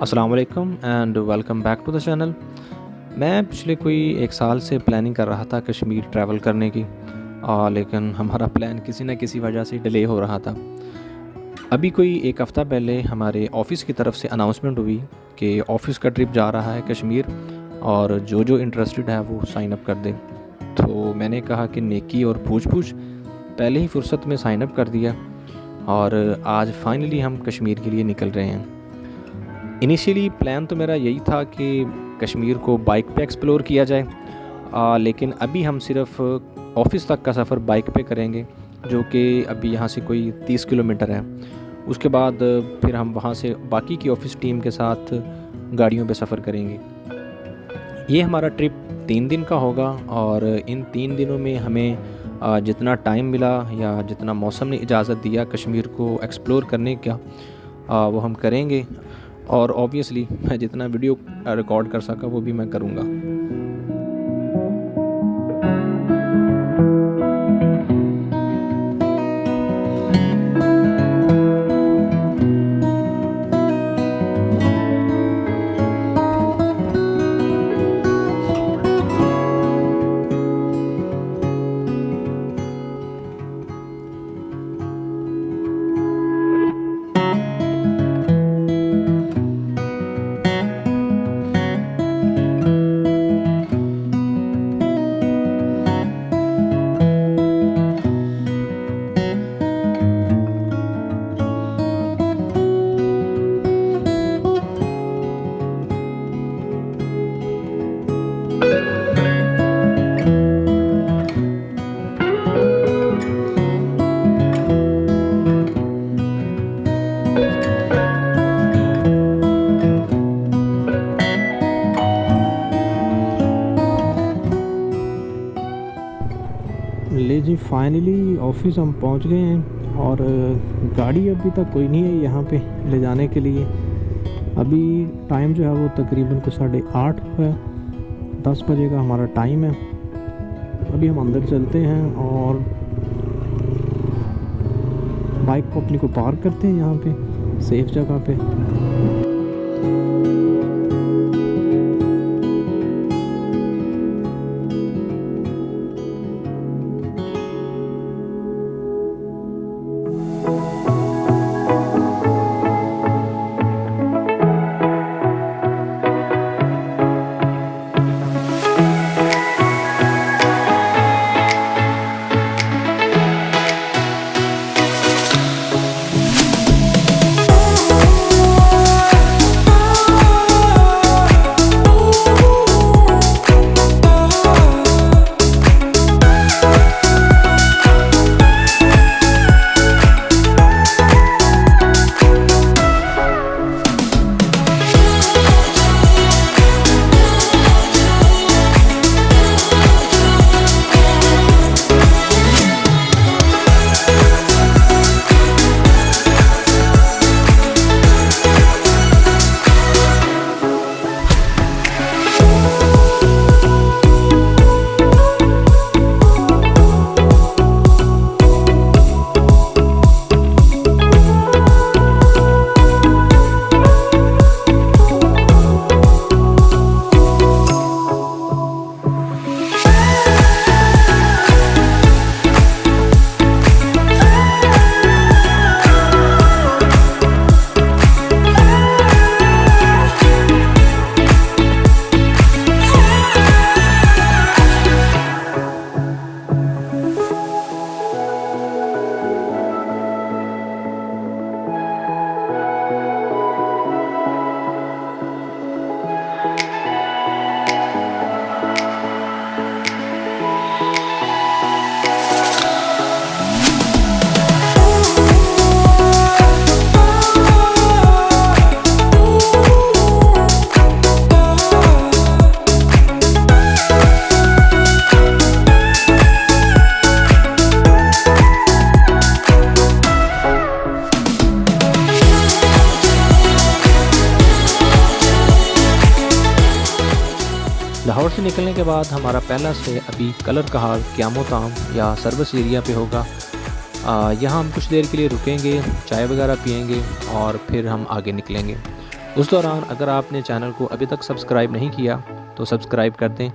अस्सलाम वालेकुम and welcome back to the channel. मैं पिछले कोई 1 साल से प्लानिंग कर रहा था कश्मीर ट्रैवल करने की, लेकिन हमारा प्लान किसी न किसी वजह से डिले हो रहा था। अभी कोई 1 हफ़्ता पहले हमारे ऑफ़िस की तरफ से अनाउंसमेंट हुई कि ऑफ़िस का ट्रिप जा रहा है कश्मीर और जो इंटरेस्टेड है वो साइन अप कर दें। तो मैंने कहा कि नेकी और पूछ-पूछ पहले ही फ़ुर्सत में साइन अप कर दिया और आज फाइनली हम कश्मीर के लिए निकल रहे हैं। इनिशियली प्लान तो मेरा यही था कि कश्मीर को बाइक पे एक्सप्लोर किया जाए, लेकिन अभी हम सिर्फ ऑफ़िस तक का सफ़र बाइक पे करेंगे, जो कि अभी यहाँ से कोई 30 किलोमीटर है। उसके बाद फिर हम वहाँ से बाकी की ऑफ़िस टीम के साथ गाड़ियों पे सफ़र करेंगे। ये हमारा ट्रिप 3 दिन का होगा और इन 3 दिनों में हमें जितना टाइम मिला या जितना मौसम ने इजाज़त दिया कश्मीर को एक्सप्लोर करने का, वो हम करेंगे और ऑब्वियसली मैं जितना वीडियो रिकॉर्ड कर सका वो भी मैं करूँगा। ले जी, फाइनली ऑफिस हम पहुंच गए हैं और गाड़ी अभी तक कोई नहीं है यहाँ पे ले जाने के लिए। अभी टाइम जो है वो तकरीबन को 8:30 है, 10 बजे का हमारा टाइम है। अभी हम अंदर चलते हैं और बाइक को अपनी को पार्क करते हैं यहाँ पे सेफ जगह पे। लाहौर से निकलने के बाद हमारा पहला स्टे अभी कलर कहार क्यामोताम या सर्विस एरिया पे होगा। यहाँ हम कुछ देर के लिए रुकेंगे, चाय वगैरह पिएंगे और फिर हम आगे निकलेंगे। उस दौरान अगर आपने चैनल को अभी तक सब्सक्राइब नहीं किया तो सब्सक्राइब कर दें।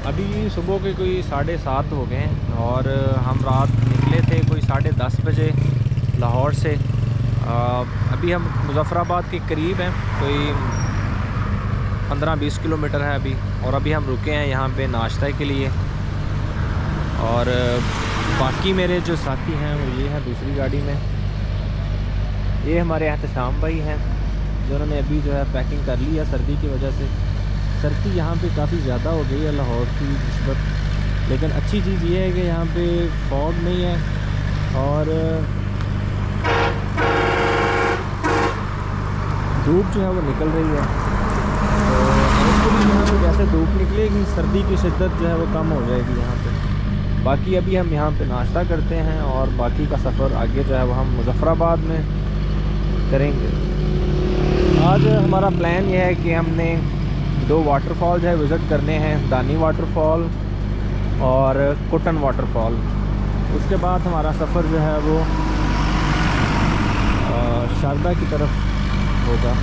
अभी सुबह के कोई 7:30 हो गए हैं और हम रात निकले थे कोई 10:30 बजे लाहौर से। अभी हम मुज़फ़्फ़राबाद के करीब हैं, कोई 15-20 किलोमीटर है अभी। और अभी हम रुके हैं यहाँ पे नाश्ते के लिए। और बाकी मेरे जो साथी हैं वो ये हैं दूसरी गाड़ी में। ये हमारे एहतशाम भाई हैं जिन्होंने अभी जो है पैकिंग कर ली है सर्दी की वजह से। सर्दी यहाँ पे काफ़ी ज़्यादा हो गई है लाहौर की निस्बत, लेकिन अच्छी चीज़ ये है कि यहाँ पे फॉग नहीं है और धूप जो है वो निकल रही है। तो यहाँ पे जैसे धूप निकलेगी सर्दी की शिद्दत जो है वो कम हो जाएगी यहाँ पे। बाकी अभी हम यहाँ पे नाश्ता करते हैं और बाकी का सफ़र आगे जो है वो हम मुज़फ़्फ़राबाद में करेंगे। आज हमारा प्लान ये है कि हमने 2 वाटरफॉल जो है विज़िट करने हैं, दानी वाटरफॉल और कुटन वाटरफॉल। उसके बाद हमारा सफ़र जो है वो शारदा की तरफ होगा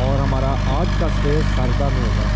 और हमारा आज का स्टे शारदा में होगा।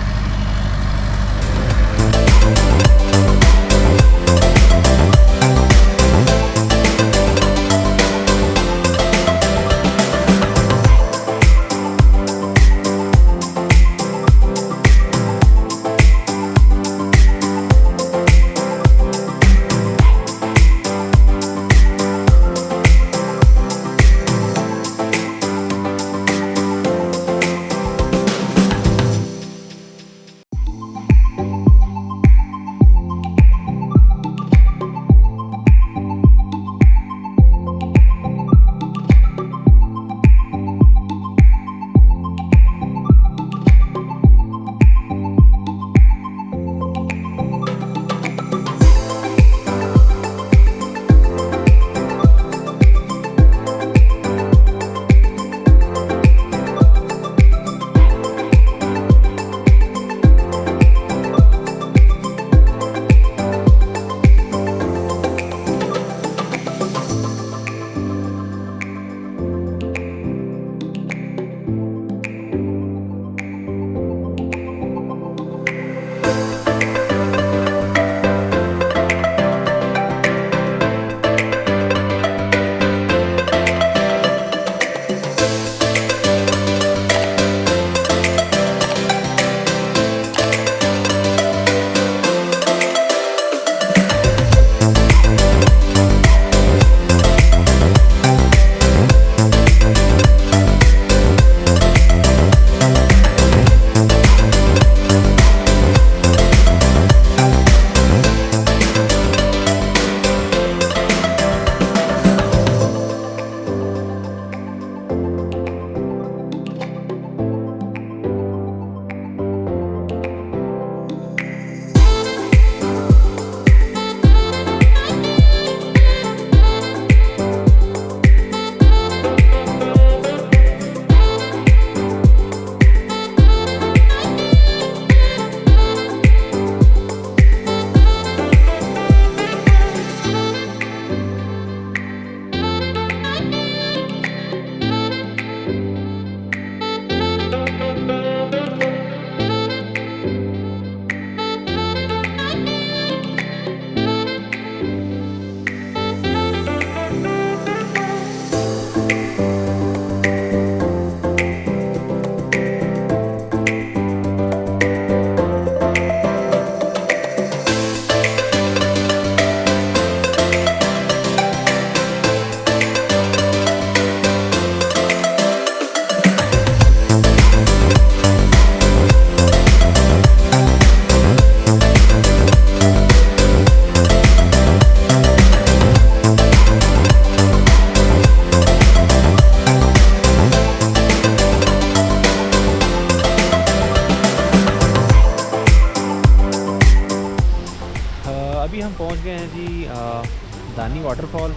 दानी वाटरफॉल,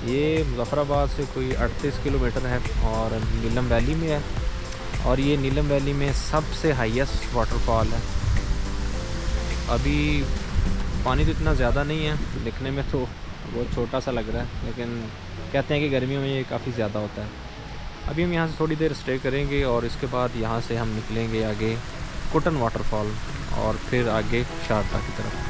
ये मुज़फ़्फ़राबाद से कोई 38 किलोमीटर है और नीलम वैली में है। और ये नीलम वैली में सबसे हाईएस्ट वाटरफॉल है। अभी पानी तो इतना ज़्यादा नहीं है, दिखने में तो बहुत छोटा सा लग रहा है, लेकिन कहते हैं कि गर्मियों में ये काफ़ी ज़्यादा होता है। अभी हम यहाँ से थोड़ी देर स्टे करेंगे और इसके बाद यहाँ से हम निकलेंगे आगे कुटन वाटरफॉल और फिर आगे शारदा की तरफ।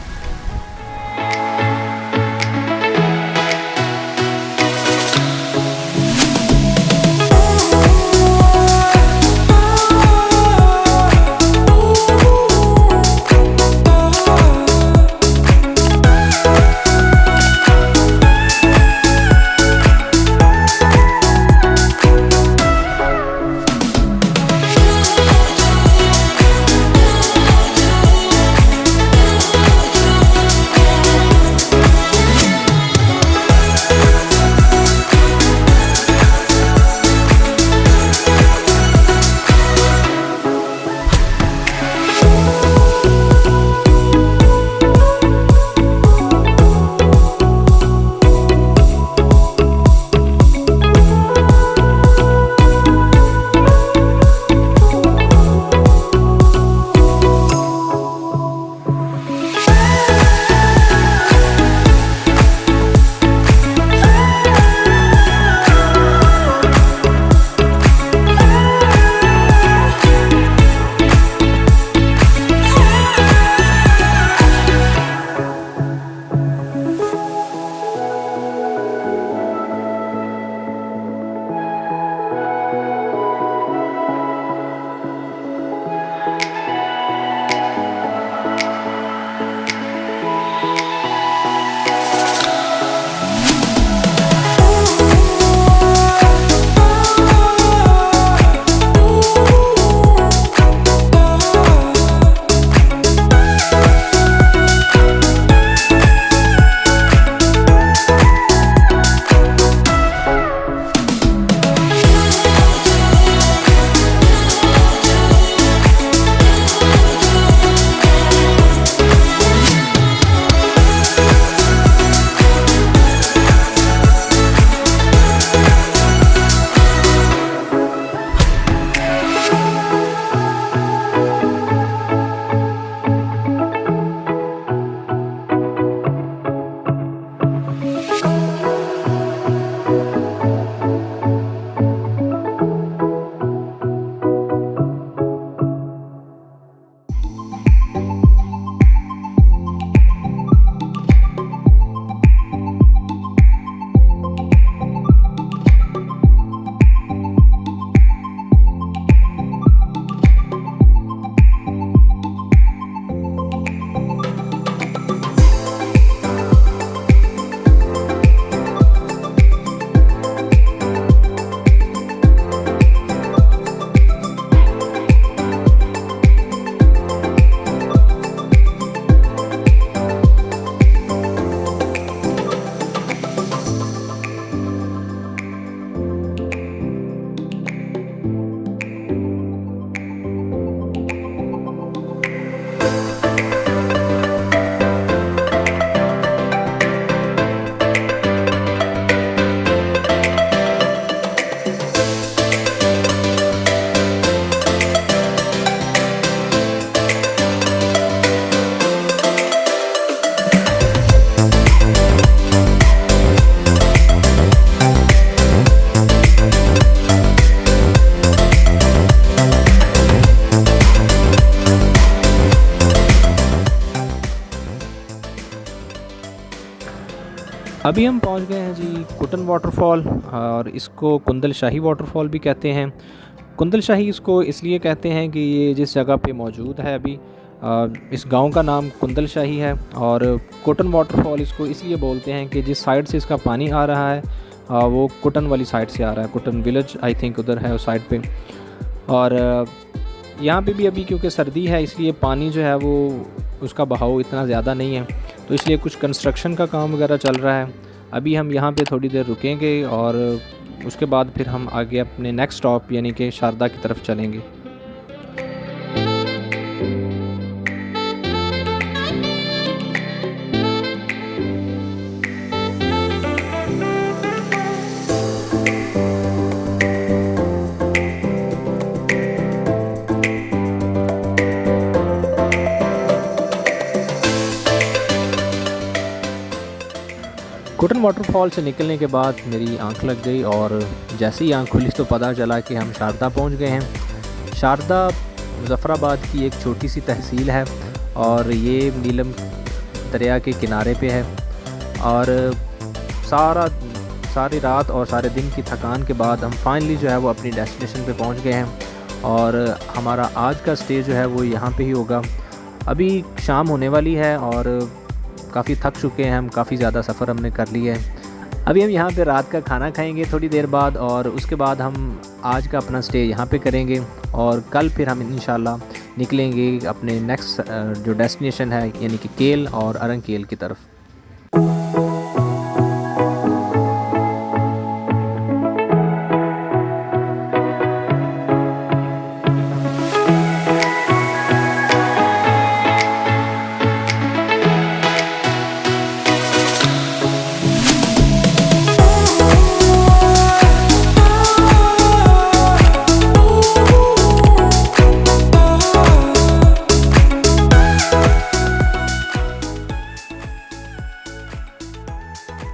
अभी हम पहुंच गए हैं जी कुटन वाटरफॉल, और इसको कुंदल शाही वाटरफॉल भी कहते हैं। कुंदल शाही इसको इसलिए कहते हैं कि ये जिस जगह पे मौजूद है अभी, इस गांव का नाम कुंदल शाही है। और कुटन वाटरफॉल इसको इसलिए बोलते हैं कि जिस साइड से इसका पानी आ रहा है वो कुटन वाली साइड से आ रहा है। कुटन विलेज आई थिंक उधर है उस साइड पे। और यहाँ पे भी अभी क्योंकि सर्दी है इसलिए पानी जो है वो उसका बहाव इतना ज़्यादा नहीं है, तो इसलिए कुछ कंस्ट्रक्शन का काम वगैरह चल रहा है। अभी हम यहाँ पे थोड़ी देर रुकेंगे और उसके बाद फिर हम आगे अपने नेक्स्ट स्टॉप यानी कि शारदा की तरफ चलेंगे। वाटरफॉल से निकलने के बाद मेरी आंख लग गई और जैसे ही आंख खुली तो पता चला कि हम शारदा पहुंच गए हैं। शारदा मुज़फ़्फ़राबाद की एक छोटी सी तहसील है और ये नीलम दरिया के किनारे पे है। और सारी रात और सारे दिन की थकान के बाद हम फाइनली जो है वो अपनी डेस्टिनेशन पे पहुंच गए हैं और हमारा आज का स्टे जो है वो यहाँ पे ही होगा। अभी शाम होने वाली है और काफ़ी थक चुके हैं हम, काफ़ी ज़्यादा सफ़र हमने कर लिया है। अभी हम यहाँ पे रात का खाना खाएंगे थोड़ी देर बाद और उसके बाद हम आज का अपना स्टे यहाँ पे करेंगे और कल फिर हम इंशाल्लाह निकलेंगे अपने नेक्स्ट जो डेस्टिनेशन है यानी कि केल और अरंग केल की तरफ।